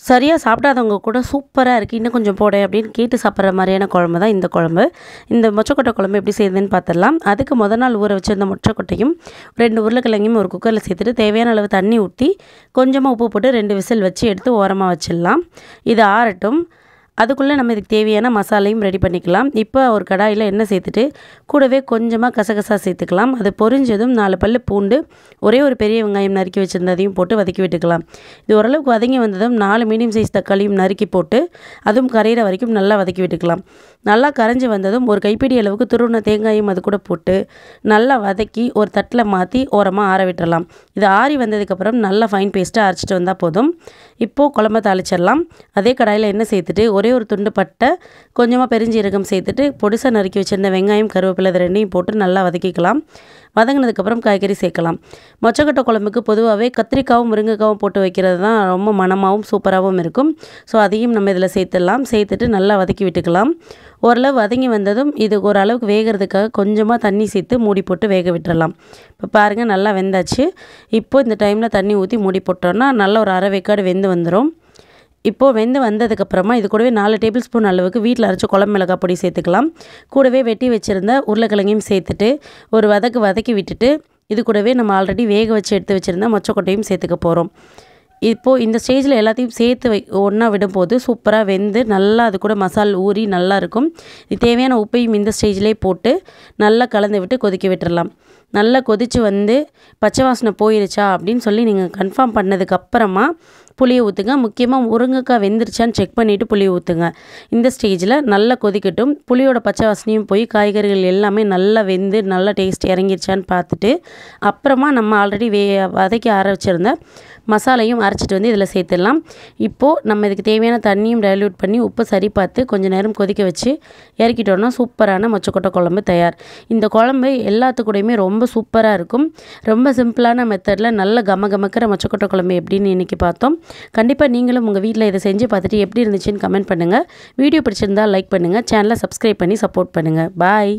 சரியா சாப்பிடாதவங்க கூட சூப்பராக இருக்குது, இன்னும் கொஞ்சம் போடு அப்படின்னு கேட்டு சாப்பிட்ற மாதிரியான குழம்பு தான் இந்த குழம்பு. இந்த மொச்சக்கொட்டை குழம்பு எப்படி செய்யுதுன்னு பார்த்துடலாம். அதுக்கு நாள் ஊற வச்சிருந்த மொச்சக்கொட்டையும் 2 உருளைக்கிழங்கையும் ஒரு குக்கரில் சேர்த்துட்டு தேவையான அளவு தண்ணி ஊற்றி கொஞ்சமாக உப்பு போட்டு 2 விசில் வச்சு எடுத்து ஓரமாக வச்சிடலாம். இது ஆறட்டும். அதுக்குள்ளே நம்ம இதுக்கு தேவையான மசாலையும் ரெடி பண்ணிக்கலாம். இப்போ ஒரு கடாயில் எண்ணெய் சேர்த்துட்டு கூடவே கொஞ்சமாக கசகசா சேர்த்துக்கலாம். அது பொரிஞ்சதும் 4 பல்லு பூண்டு, ஒரே ஒரு பெரிய வெங்காயம் நறுக்கி வச்சுருந்ததையும் போட்டு வதக்கி விட்டுக்கலாம். இது ஓரளவுக்கு வதங்கி வந்ததும் 4 மீடியம் சைஸ் தக்காளியும் நறுக்கி போட்டு அதுவும் கரையிற வரைக்கும் நல்லா வதக்கி விட்டுக்கலாம். நல்லா கரைஞ்சி வந்ததும் ஒரு கைப்பிடி அளவுக்கு துருவின தேங்காயும் அது கூட போட்டு நல்லா வதக்கி ஒரு தட்டில் மாற்றி ஓரமாக ஆற விட்டுறலாம். இது ஆறி வந்ததுக்கப்புறம் நல்லா ஃபைன் பேஸ்ட்டாக அரைச்சிட்டு வந்தால் போதும். இப்போது குழம்ப தாளிச்சிடலாம். அதே கடாயில் எண்ணெய் சேர்த்துட்டு ஒரே ஒரு துண்டு பட்டை, கொஞ்சமாக பெருஞ்சீரகம் சேர்த்துட்டு பொடிசாக நறுக்கி வச்சுருந்த வெங்காயம் கருவேப்பிலை இது ரெண்டையும் போட்டு நல்லா வதக்கிக்கலாம். வதங்கினதுக்கப்புறம் காய்கறி சேர்க்கலாம். மொச்சக்கொட்டை குழம்புக்கு பொதுவாகவே கத்திரிக்காவும் முருங்கைக்காவும் போட்டு வைக்கிறது தான் ரொம்ப மணமாகவும் சூப்பராகவும் இருக்கும். ஸோ அதையும் நம்ம இதில் சேர்த்துடலாம். சேர்த்துட்டு நல்லா வதக்கி விட்டுக்கலாம். ஓரளவு வதங்கி வந்ததும் இது ஓரளவுக்கு வேகிறதுக்காக கொஞ்சமாக தண்ணி சேர்த்து மூடி போட்டு வேக விட்டுறலாம். இப்போ பாருங்கள், நல்லா வெந்தாச்சு. இப்போது இந்த டைமில் தண்ணி ஊற்றி மூடி போட்டோன்னா நல்லா ஒரு அரை வேக்காடு வெந்து வந்துடும். இப்போது வெந்து வந்ததுக்கப்புறமா இது கூடவே 4 டேபிள் ஸ்பூன் அளவுக்கு வீட்டில் அரைச்ச குழம்பு மிளகாய் பொடி சேர்த்துக்கலாம். கூடவே வெட்டி வச்சுருந்த உருளைக்கிழங்கையும் சேர்த்துட்டு ஒரு வதக்கி விட்டுட்டு இது கூடவே நம்ம ஆல்ரெடி வேக வச்சு எடுத்து வச்சுருந்த மொச்சக்கொட்டையும் சேர்த்துக்க போகிறோம். இப்போது இந்த ஸ்டேஜில் எல்லாத்தையும் சேர்த்து ஒன்றா விடும்போது சூப்பராக வெந்து நல்லா அது கூட மசால் ஊறி நல்லாயிருக்கும். இது தேவையான உப்பையும் இந்த ஸ்டேஜ்லேயே போட்டு நல்லா கலந்து விட்டு கொதிக்க விட்டுறலாம். நல்லா கொதித்து வந்து பச்சை வாசனை போயிருச்சா அப்படின்னு சொல்லி நீங்கள் கன்ஃபார்ம் பண்ணதுக்கப்புறமா புளியை ஊற்றுங்க. முக்கியமாக முருங்கைக்காய் வெந்துருச்சான்னு செக் பண்ணிவிட்டு புளியை ஊற்றுங்க. இந்த ஸ்டேஜில் நல்லா கொதிக்கட்டும். புளியோட பச்சை வாசனையும் போய் காய்கறிகள் எல்லாமே நல்லா வெந்து நல்லா டேஸ்ட் இறங்கிருச்சான்னு பார்த்துட்டு அப்புறமா நம்ம ஆல்ரெடி வதக்கி அரைச்சிருந்த மசாலையும் அரைச்சிட்டு வந்து இதில் சேர்த்துடலாம். இப்போது நம்ம இதுக்கு தேவையான தண்ணியும் டைல்யூட் பண்ணி உப்பு சரி பார்த்து கொஞ்சம் நேரம் கொதிக்க வச்சு இறக்கிட்டோன்னா சூப்பரான மொச்சக்கொட்டை குழம்பு தயார். இந்த குழம்பு எல்லாத்துக்கூடையுமே ரொம்ப சூப்பராக இருக்கும். ரொம்ப சிம்பிளான மெத்தடில் நல்ல கமக்கிற மொச்சக்கொட்டை குழம்பு எப்படின்னு இன்றைக்கி பார்த்தோம். கண்டிப்பாக நீங்களும் உங்கள் வீட்டில் இதை செஞ்சு பார்த்துட்டு எப்படி இருந்துச்சுன்னு கமெண்ட் பண்ணுங்கள். வீடியோ பிடிச்சிருந்தால் லைக் பண்ணுங்கள். சேனலை சப்ஸ்கிரைப் பண்ணி சப்போர்ட் பண்ணுங்கள். பாய்.